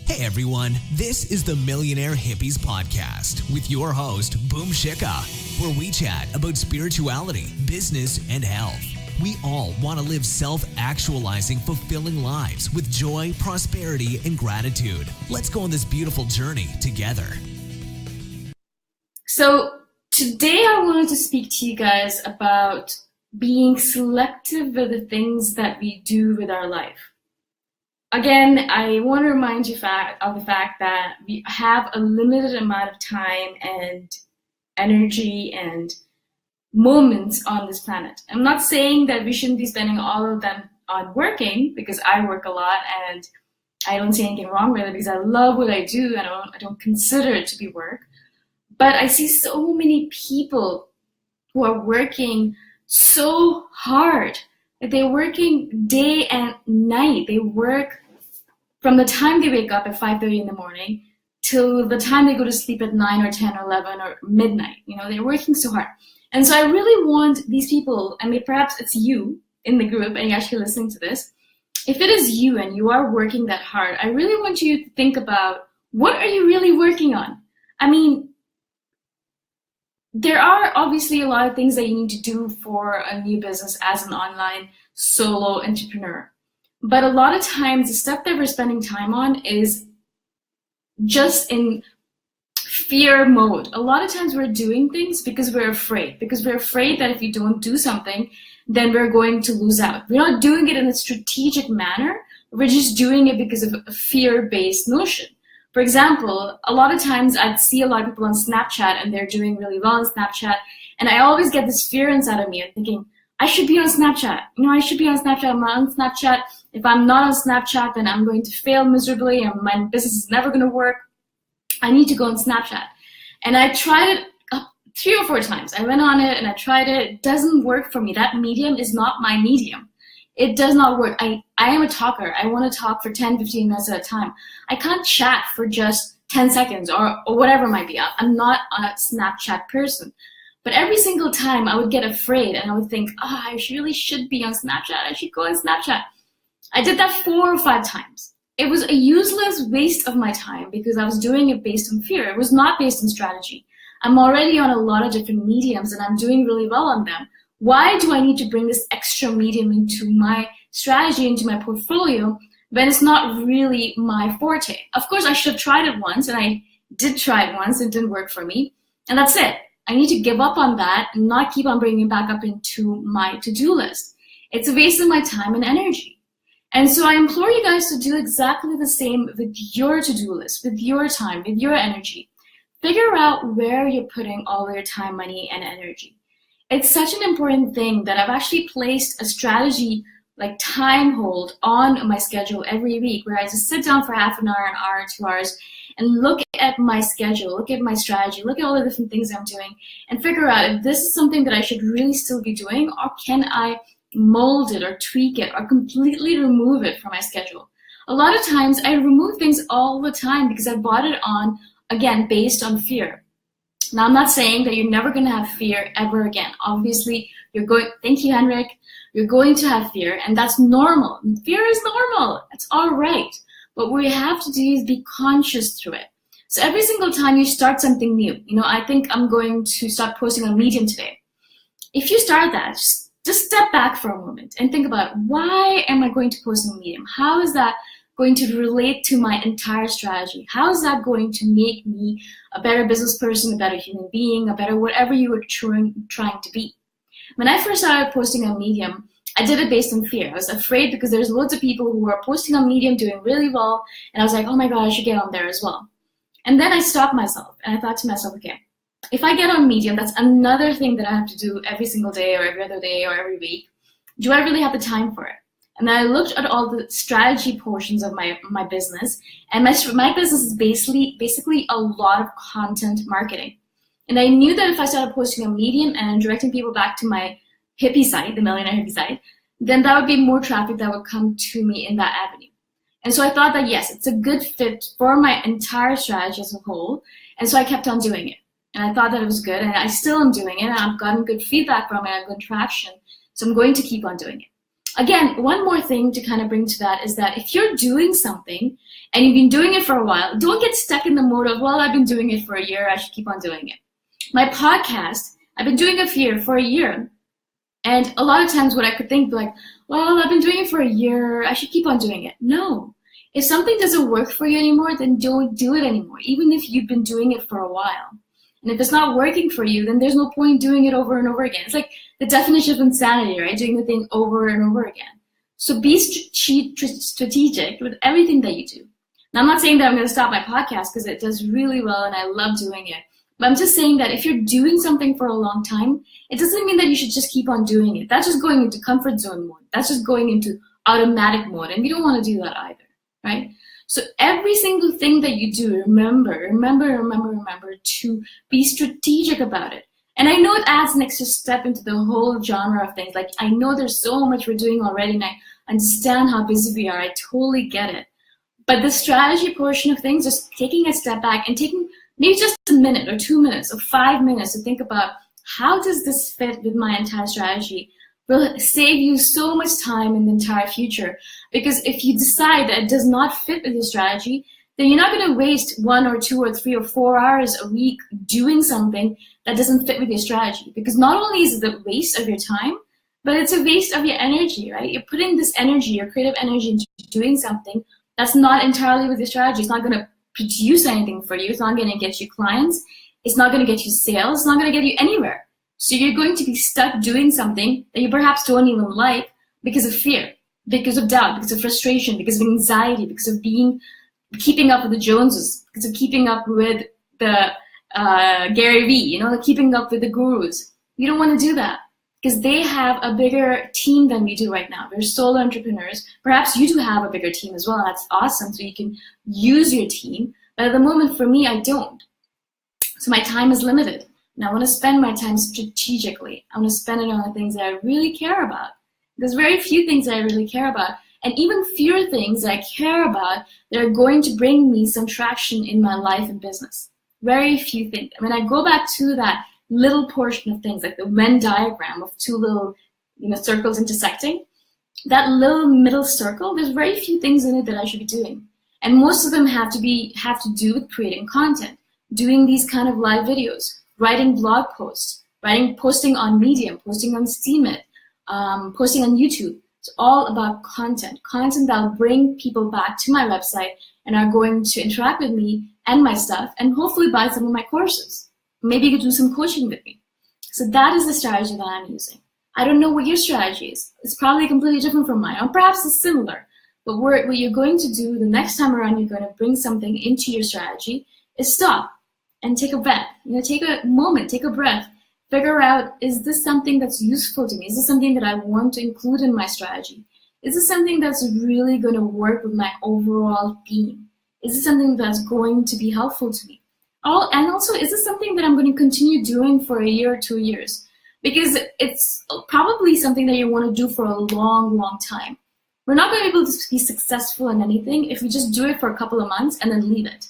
Hey everyone, this is the Millionaire Hippies podcast with your host, Boom Shikha, where we chat about spirituality, business, and health. We all want to live self-actualizing, fulfilling lives with joy, prosperity, and gratitude. Let's go on this beautiful journey together. So today I wanted to speak to you guys about being selective with the things that we do with our life. Again, I want to remind you of the fact that we have a limited amount of time and energy and moments on this planet. I'm not saying that we shouldn't be spending all of them on working, because I work a lot and I don't see anything wrong with it because I love what I do and I don't consider it to be work. But I see so many people who are working so hard. They're working day and night. They work from the time they wake up at 5:30 in the morning till the time they go to sleep at 9 or 10 or 11 or midnight. You know, they're working so hard. And so I really want these people, I mean, perhaps it's you in the group and you're actually listening to this. If it is you and you are working that hard, I really want you to think about, what are you really working on? I mean, there are obviously a lot of things that you need to do for a new business as an online solo entrepreneur. But a lot of times the stuff that we're spending time on is just in fear mode. A lot of times we're doing things because we're afraid that if we don't do something, then we're going to lose out. We're not doing it in a strategic manner. We're just doing it because of a fear-based notion. For example, a lot of times I'd see a lot of people on Snapchat and they're doing really well on Snapchat. And I always get this fear inside of me of thinking, I should be on Snapchat. You know, I should be on Snapchat. I'm not on Snapchat. If I'm not on Snapchat, then I'm going to fail miserably and my business is never going to work. I need to go on Snapchat. And I tried it 3 or 4 times. I went on it and I tried it. It doesn't work for me. That medium is not my medium. It does not work. I am a talker. I want to talk for 10, 15 minutes at a time. I can't chat for just 10 seconds or whatever it might be. I'm not a Snapchat person. But every single time I would get afraid and I would think, I really should be on Snapchat. I should go on Snapchat. I did that 4 or 5 times. It was a useless waste of my time because I was doing it based on fear. It was not based on strategy. I'm already on a lot of different mediums and I'm doing really well on them. Why do I need to bring this extra medium into my strategy, into my portfolio, when it's not really my forte? Of course, I should have tried it once, and I did try it once. It didn't work for me. And that's it. I need to give up on that and not keep on bringing it back up into my to-do list. It's a waste of my time and energy. And so I implore you guys to do exactly the same with your to-do list, with your time, with your energy. Figure out where you're putting all your time, money, and energy. It's such an important thing that I've actually placed a strategy like time hold on my schedule every week, where I just sit down for half an hour, 2 hours, and look at my schedule, look at my strategy, look at all the different things I'm doing, and figure out if this is something that I should really still be doing, or can I mold it or tweak it or completely remove it from my schedule. A lot of times I remove things all the time because I bought it on, again, based on fear. Now, I'm not saying that you're never going to have fear ever again. Obviously, thank you, Henrik, you're going to have fear, and that's normal. Fear is normal. It's all right. But what we have to do is be conscious through it. So every single time you start something new, I think I'm going to start posting on Medium today. If you start that, just step back for a moment and think about, why am I going to post on Medium? How is that going to relate to my entire strategy? How is that going to make me a better business person, a better human being, a better whatever you were trying to be? When I first started posting on Medium, I did it based on fear. I was afraid because there's loads of people who are posting on Medium doing really well, and I was like, oh my God, I should get on there as well. And then I stopped myself and I thought to myself, okay, if I get on Medium, that's another thing that I have to do every single day or every other day or every week. Do I really have the time for it? And then I looked at all the strategy portions of my business, and my business is basically a lot of content marketing. And I knew that if I started posting on Medium and directing people back to my hippie site, the Millionaire Hippie site, then that would be more traffic that would come to me in that avenue. And so I thought that, yes, it's a good fit for my entire strategy as a whole. And so I kept on doing it. And I thought that it was good, and I still am doing it, and I've gotten good feedback from it and good traction. So I'm going to keep on doing it. Again, one more thing to kind of bring to that is that if you're doing something and you've been doing it for a while, don't get stuck in the mode of, well, I've been doing it for a year, I should keep on doing it. My podcast, I've been doing it for a year. And a lot of times what I could think like, well, I've been doing it for a year, I should keep on doing it. No. If something doesn't work for you anymore, then don't do it anymore, even if you've been doing it for a while. And if it's not working for you, then there's no point doing it over and over again. It's like the definition of insanity, right? Doing the thing over and over again. So be strategic with everything that you do. Now, I'm not saying that I'm going to stop my podcast because it does really well and I love doing it. But I'm just saying that if you're doing something for a long time, it doesn't mean that you should just keep on doing it. That's just going into comfort zone mode. That's just going into automatic mode. And we don't want to do that either, right? So every single thing that you do, remember to be strategic about it. And I know it adds an extra step into the whole genre of things. Like, I know there's so much we're doing already, and I understand how busy we are. I totally get it. But the strategy portion of things, just taking a step back and taking maybe just a minute or 2 minutes or 5 minutes to think about how does this fit with my entire strategy will save you so much time in the entire future. Because if you decide that it does not fit with your strategy, then you're not going to waste 1 or 2 or 3 or 4 hours a week doing something that doesn't fit with your strategy. Because not only is it a waste of your time, but it's a waste of your energy, right? You're putting this energy, your creative energy, into doing something that's not entirely with your strategy. It's not going to produce anything for you. It's not going to get you clients. It's not going to get you sales. It's not going to get you anywhere. So you're going to be stuck doing something that you perhaps don't even like because of fear, because of doubt, because of frustration, because of anxiety, because of keeping up with the Joneses, because of keeping up with the Gary Vee, keeping up with the gurus. You don't want to do that because they have a bigger team than we do right now. They're solo entrepreneurs. Perhaps you do have a bigger team as well. That's awesome. So you can use your team. But at the moment, for me, I don't. So my time is limited. And I want to spend my time strategically. I want to spend it on the things that I really care about. There's very few things that I really care about. And even fewer things that I care about that are going to bring me some traction in my life and business. Very few things. I mean, I go back to that little portion of things, like the Venn diagram of two little circles intersecting. That little middle circle, there's very few things in it that I should be doing. And most of them have to do with creating content, doing these kind of live videos, writing blog posts, posting on Medium, posting on Steemit, posting on YouTube. It's all about content that will bring people back to my website and are going to interact with me and my stuff and hopefully buy some of my courses. Maybe you could do some coaching with me. So that is the strategy that I'm using. I don't know what your strategy is. It's probably completely different from mine, or perhaps it's similar. But what you're going to do the next time around, you're going to bring something into your strategy, is stop and take a breath. Take a moment, take a breath. Figure out, is this something that's useful to me? Is this something that I want to include in my strategy? Is this something that's really going to work with my overall theme? Is this something that's going to be helpful to me? And also, is this something that I'm going to continue doing for a year or 2 years? Because it's probably something that you want to do for a long, long time. We're not going to be able to be successful in anything if we just do it for a couple of months and then leave it.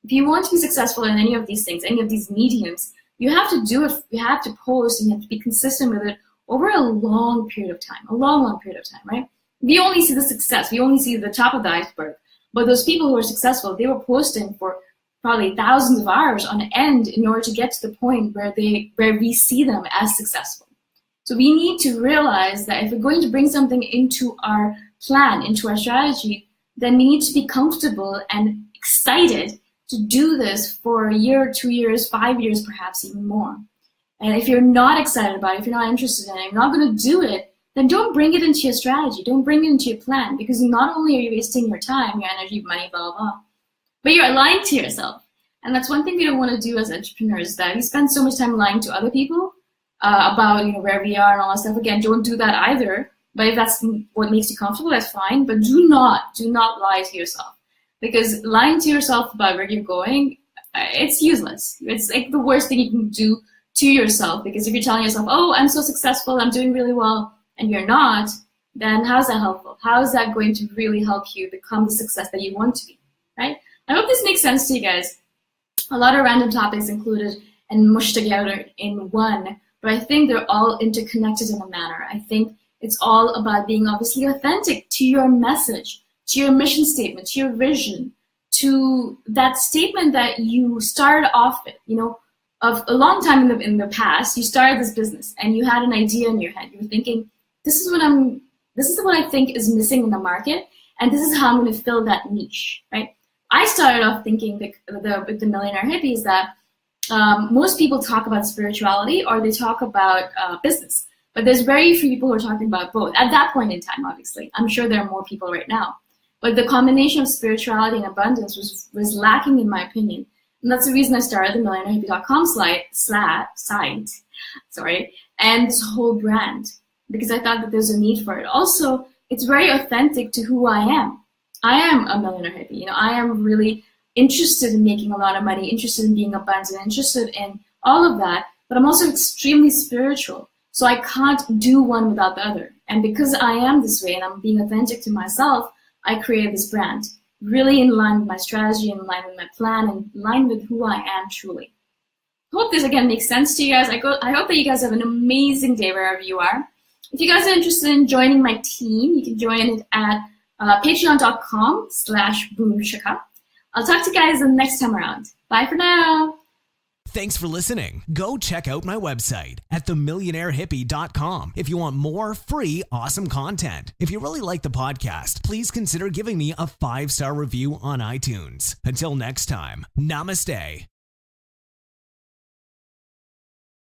If you want to be successful in any of these things, any of these mediums, you have to do it, you have to post, and you have to be consistent with it over a long period of time, right? We only see the success, we only see the top of the iceberg. But those people who are successful, they were posting for probably thousands of hours on end in order to get to the point where we see them as successful. So we need to realize that if we're going to bring something into our plan, into our strategy, then we need to be comfortable and excited to do this for a year, 2 years, 5 years, perhaps even more. And if you're not excited about it, if you're not interested in it, you're not going to do it, then don't bring it into your strategy. Don't bring it into your plan, because not only are you wasting your time, your energy, money, blah, blah, blah, but you're lying to yourself. And that's one thing we don't want to do as entrepreneurs, that we spend so much time lying to other people about where we are and all that stuff. Again, don't do that either. But if that's what makes you comfortable, that's fine. But do not lie to yourself. Because lying to yourself about where you're going, it's useless. It's like the worst thing you can do to yourself. Because if you're telling yourself, oh, I'm so successful, I'm doing really well, and you're not, then how's that helpful? How is that going to really help you become the success that you want to be, right? I hope this makes sense to you guys. A lot of random topics included and mushed together in one, but I think they're all interconnected in a manner. I think It's all about being obviously authentic to your message, to your mission statement, to your vision, to that statement that you started off with. Of a long time in the past, you started this business and you had an idea in your head. You were thinking, this is what I think is missing in the market, and this is how I'm going to fill that niche, right? I started off thinking with the Millionaire Hippies that most people talk about spirituality or they talk about business, but there's very few people who are talking about both at that point in time. Obviously, I'm sure there are more people right now, but the combination of spirituality and abundance was lacking, in my opinion. And that's the reason I started the millionairehippie.com site, and this whole brand, because I thought that there's a need for it. Also, it's very authentic to who I am. I am a millionaire hippie. I am really interested in making a lot of money, interested in being abundant, interested in all of that, but I'm also extremely spiritual. So I can't do one without the other. And because I am this way and I'm being authentic to myself, I created this brand, really in line with my strategy, in line with my plan, and in line with who I am truly. Hope this again makes sense to you guys. I hope that you guys have an amazing day wherever you are. If you guys are interested in joining my team, you can join it at patreon.com/boomshika. I'll talk to you guys the next time around. Bye for now. Thanks for listening. Go check out my website at themillionairehippie.com if you want more free, awesome content. If you really like the podcast, please consider giving me a 5-star review on iTunes. Until next time, namaste.